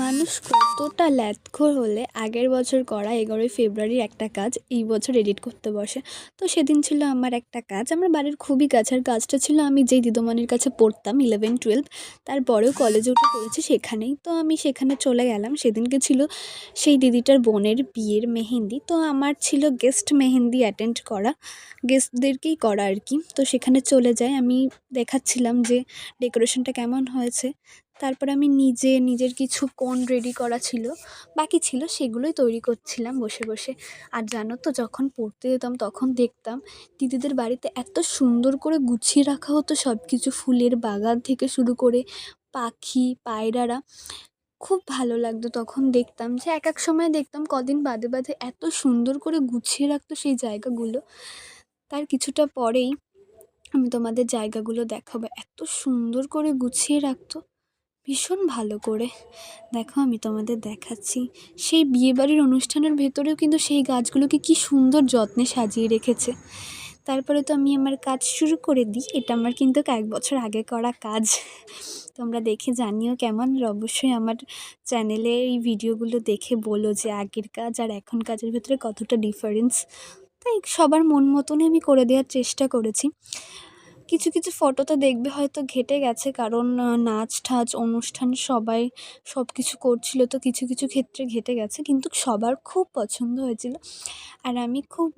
মানুষ কতটা ল্যাদখোর হলে আগের বছর করা 11ই ফেব্রুয়ারির একটা কাজ এই বছর এডিট করতে বসে। তো সেদিন ছিল আমার একটা কাজ, আমার বাড়ির খুবই কাছের কাজটা ছিল আমি যেই দিদিমণির কাছে পড়তাম 11-12, তারপরেও কলেজে উঠে পড়েছি সেখানেই। তো আমি সেখানে চলে গেলাম। সেদিনকে ছিল সেই দিদিটার বোনের বিয়ের মেহেন্দি। তো আমার ছিল গেস্ট মেহেন্দি অ্যাটেন্ড করা, গেস্টদেরকেই করা আর কি। তো সেখানে চলে যাই, আমি দেখাচ্ছিলাম যে ডেকোরেশনটা কেমন হয়েছে। তারপর আমি নিজের কিছু কোণ রেডি করা ছিল, বাকি ছিল, সেগুলোই তৈরি করছিলাম বসে বসে। আর জানো তো, যখন পড়তে যেতাম তখন দেখতাম দিদিদের বাড়িতে এত সুন্দর করে গুছিয়ে রাখা হতো সব কিছু, ফুলের বাগান থেকে শুরু করে পাখি পায়রারা। খুব ভালো লাগতো তখন দেখতাম যে এক সময় দেখতাম কদিন বাদে বাদে এত সুন্দর করে গুছিয়ে রাখতো সেই জায়গাগুলো। তার কিছুটা পরেই আমি তোমাদের জায়গাগুলো দেখাবো, এত সুন্দর করে গুছিয়ে রাখতো, ভীষণ ভালো করে। দেখো আমি তোমাদের দেখাচ্ছি, সেই বিয়েবাড়ির অনুষ্ঠানের ভেতরেও কিন্তু সেই গাছগুলোকে কি সুন্দর যত্নে সাজিয়ে রেখেছে। তারপরে তো আমি আমার কাজ শুরু করে দিই। এটা আমার কিন্তু 1 বছর আগে করা কাজ। তোমরা দেখে জানিও কেমন, আর অবশ্যই আমার চ্যানেলে এই ভিডিওগুলো দেখে বলো যে আগের কাজ আর এখন কাজের ভেতরে কতটা ডিফারেন্স। তাই সবার মন মতনই আমি করে দেওয়ার চেষ্টা করেছি। কিছু কিছু ফটো তো দেখবে হয়তো ঘেটে গেছে, কারণ নাচ ঠাচ অনুষ্ঠান সবাই সব কিছু করছিল, তো কিছু কিছু ক্ষেত্রে ঘেটে গেছে, কিন্তু সবার খুব পছন্দ হয়েছিল। আর আমি খুব